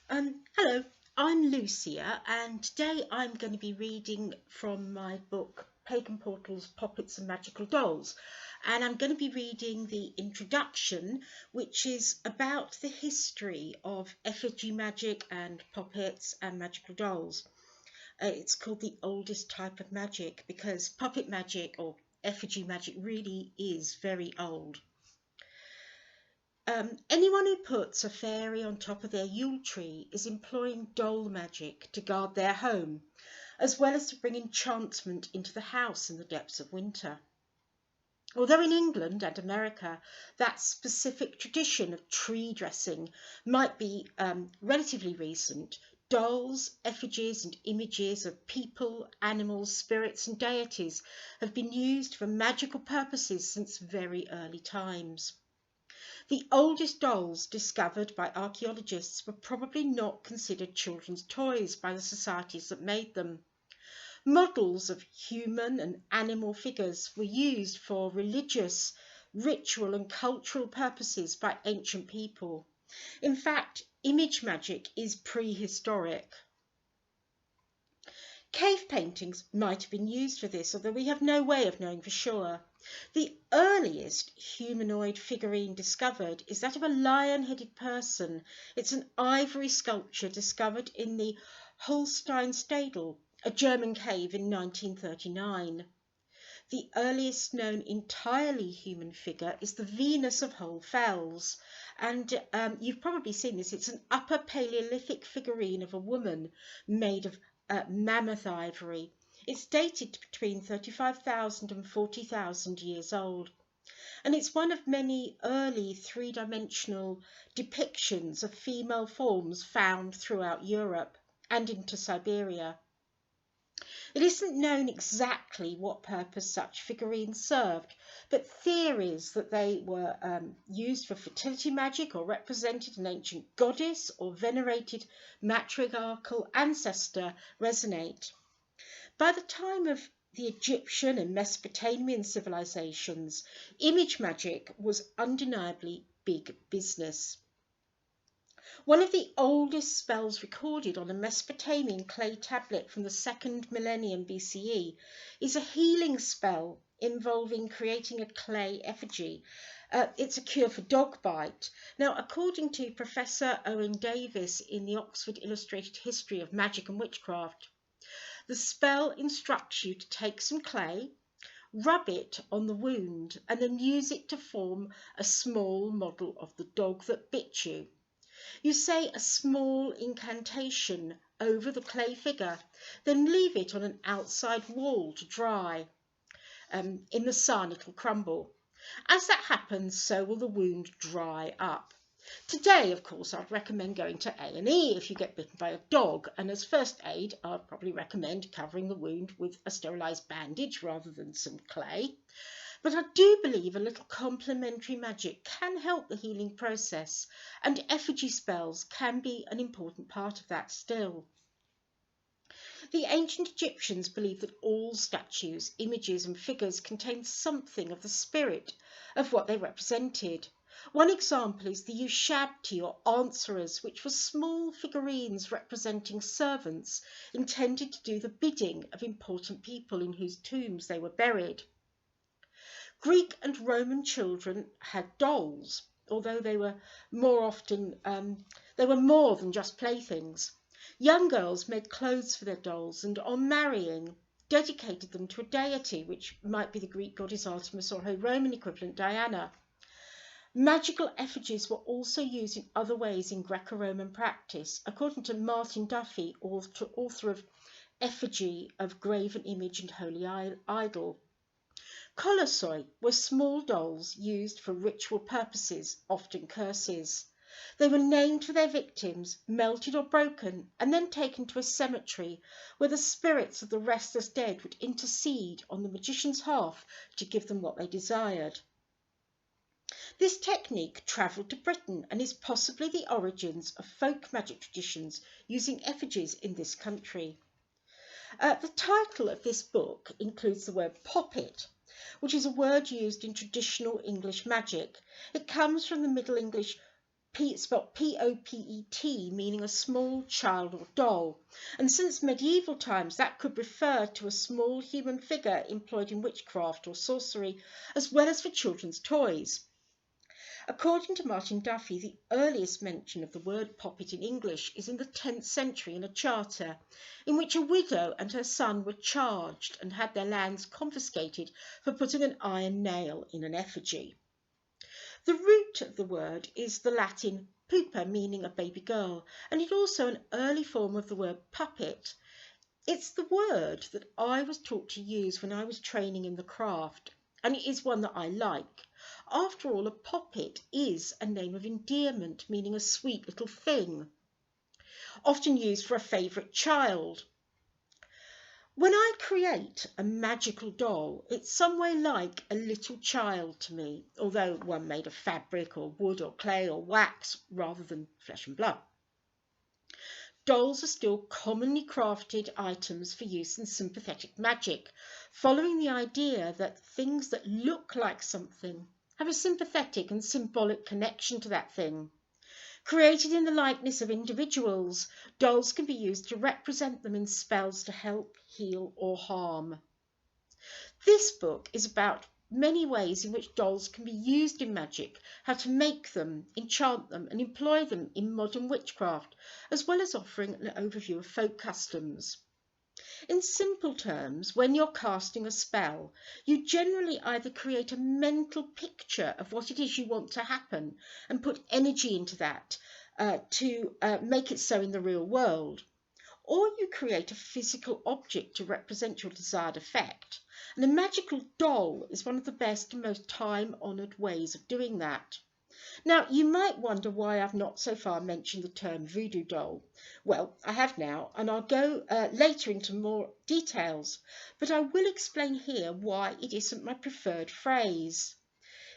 Hello, I'm Lucia, and today I'm going to be reading from my book Pagan Portals, Poppets and Magical Dolls. And I'm going to be reading the introduction, which is about the history of effigy magic and puppets and magical dolls. It's called the oldest type of magic because puppet magic or effigy magic really is very old. Anyone who puts a fairy on top of their Yule tree is employing doll magic to guard their home, as well as to bring enchantment into the house in the depths of winter. Although in England and America that specific tradition of tree dressing might be relatively recent, dolls, effigies and images of people, animals, spirits and deities have been used for magical purposes since very early times. The oldest dolls discovered by archaeologists were probably not considered children's toys by the societies that made them. Models of human and animal figures were used for religious, ritual and cultural purposes by ancient people. In fact, image magic is prehistoric. Cave paintings might have been used for this, although we have no way of knowing for sure. The earliest humanoid figurine discovered is that of a lion-headed person. It's an ivory sculpture discovered in the Holsteinstadel, a German cave in 1939. The earliest known entirely human figure is the Venus of Whole Fells, and you've probably seen this. It's an Upper Paleolithic figurine of a woman made of mammoth ivory. It's dated to between 35,000 and 40,000 years old, and it's one of many early three-dimensional depictions of female forms found throughout Europe and into Siberia. It isn't known exactly what purpose such figurines served, but theories that they were used for fertility magic or represented an ancient goddess or venerated matriarchal ancestor resonate. By the time of the Egyptian and Mesopotamian civilizations, image magic was undeniably big business. One of the oldest spells recorded on a Mesopotamian clay tablet from the 2nd millennium BCE is a healing spell involving creating a clay effigy. It's a cure for dog bite. Now, according to Professor Owen Davis in the Oxford Illustrated History of Magic and Witchcraft, the spell instructs you to take some clay, rub it on the wound, and then use it to form a small model of the dog that bit you. You say a small incantation over the clay figure, then leave it on an outside wall to dry. In the sun it'll crumble. As that happens, so will the wound dry up. Today, of course, I'd recommend going to A&E if you get bitten by a dog, and as first aid, I'd probably recommend covering the wound with a sterilised bandage rather than some clay. But I do believe a little complementary magic can help the healing process, and effigy spells can be an important part of that still. The ancient Egyptians believed that all statues, images and figures contained something of the spirit of what they represented. One example is the ushabti or answerers, which were small figurines representing servants intended to do the bidding of important people in whose tombs they were buried. Greek and Roman children had dolls, although they were more than just playthings. Young girls made clothes for their dolls and, on marrying, dedicated them to a deity, which might be the Greek goddess Artemis or her Roman equivalent Diana. Magical effigies were also used in other ways in Greco-Roman practice, according to Martin Duffy, author of Effigy of Graven Image and Holy Idol. Kolossoi were small dolls used for ritual purposes, often curses. They were named for their victims, melted or broken, and then taken to a cemetery where the spirits of the restless dead would intercede on the magician's behalf to give them what they desired. This technique travelled to Britain and is possibly the origins of folk magic traditions using effigies in this country. The title of this book includes the word poppet, which is a word used in traditional English magic. It comes from the Middle English spelled P-O-P-E-T, meaning a small child or doll. And since medieval times, that could refer to a small human figure employed in witchcraft or sorcery, as well as for children's toys. According to Martin Duffy, the earliest mention of the word poppet in English is in the 10th century in a charter, in which a widow and her son were charged and had their lands confiscated for putting an iron nail in an effigy. The root of the word is the Latin pupa, meaning a baby girl, and it's also an early form of the word puppet. It's the word that I was taught to use when I was training in the craft, and it is one that I like. After all, a poppet is a name of endearment, meaning a sweet little thing, often used for a favourite child. When I create a magical doll, it's some way like a little child to me, although one made of fabric or wood or clay or wax rather than flesh and blood. Dolls are still commonly crafted items for use in sympathetic magic, following the idea that things that look like something have a sympathetic and symbolic connection to that thing. Created in the likeness of individuals, dolls can be used to represent them in spells to help, heal, or harm. This book is about many ways in which dolls can be used in magic, how to make them, enchant them, and employ them in modern witchcraft, as well as offering an overview of folk customs. In simple terms, when you're casting a spell, you generally either create a mental picture of what it is you want to happen and put energy into that to make it so in the real world, or you create a physical object to represent your desired effect. And a magical doll is one of the best and most time-honoured ways of doing that. Now, you might wonder why I've not so far mentioned the term voodoo doll. Well, I have now, and I'll go later into more details, but I will explain here why it isn't my preferred phrase.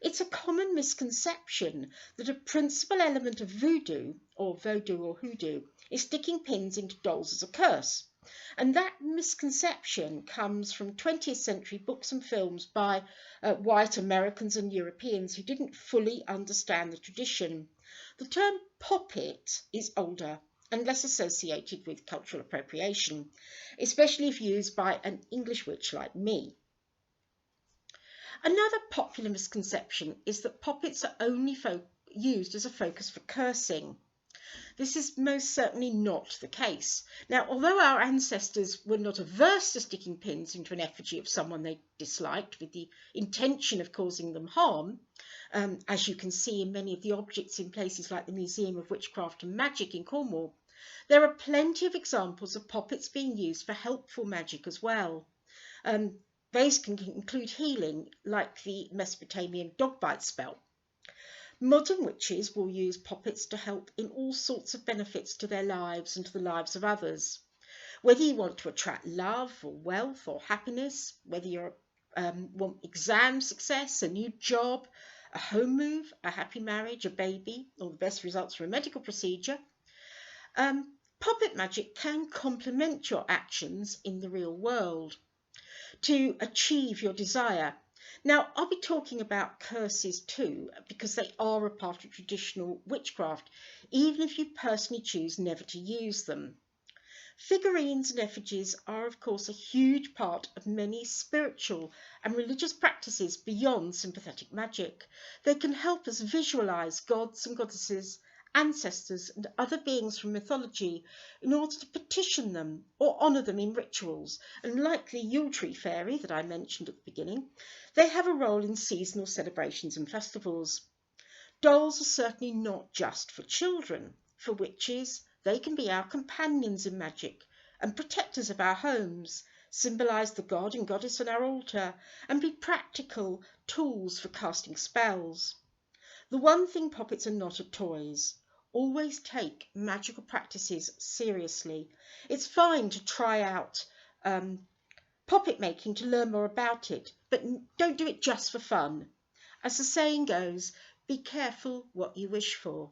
It's a common misconception that a principal element of voodoo, or hoodoo, is sticking pins into dolls as a curse. And that misconception comes from 20th century books and films by white Americans and Europeans who didn't fully understand the tradition. The term poppet is older and less associated with cultural appropriation, especially if used by an English witch like me. Another popular misconception is that poppets are only used as a focus for cursing. This is most certainly not the case. Now, although our ancestors were not averse to sticking pins into an effigy of someone they disliked with the intention of causing them harm, as you can see in many of the objects in places like the Museum of Witchcraft and Magic in Cornwall, there are plenty of examples of poppets being used for helpful magic as well. Those can include healing, like the Mesopotamian dog bite spell. Modern witches will use poppets to help in all sorts of benefits to their lives and to the lives of others. Whether you want to attract love or wealth or happiness, whether you want exam success, a new job, a home move, a happy marriage, a baby, or the best results from a medical procedure, poppet magic can complement your actions in the real world to achieve your desire. Now, I'll be talking about curses too, because they are a part of traditional witchcraft, even if you personally choose never to use them. Figurines and effigies are, of course, a huge part of many spiritual and religious practices beyond sympathetic magic. They can help us visualise gods and goddesses, ancestors and other beings from mythology in order to petition them or honour them in rituals, and like the Yule Tree Fairy that I mentioned at the beginning, they have a role in seasonal celebrations and festivals. Dolls are certainly not just for children. For witches, they can be our companions in magic and protectors of our homes, symbolise the god and goddess on our altar, and be practical tools for casting spells. The one thing poppets are not are toys. Always take magical practices seriously. It's fine to try out poppet making to learn more about it, but don't do it just for fun. As the saying goes, be careful what you wish for.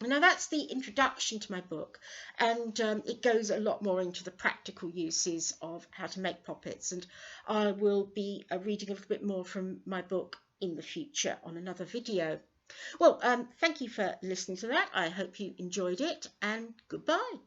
Now that's the introduction to my book, and it goes a lot more into the practical uses of how to make poppets, and I will be reading a little bit more from my book in the future on another video. Well, thank you for listening to that. I hope you enjoyed it, and goodbye.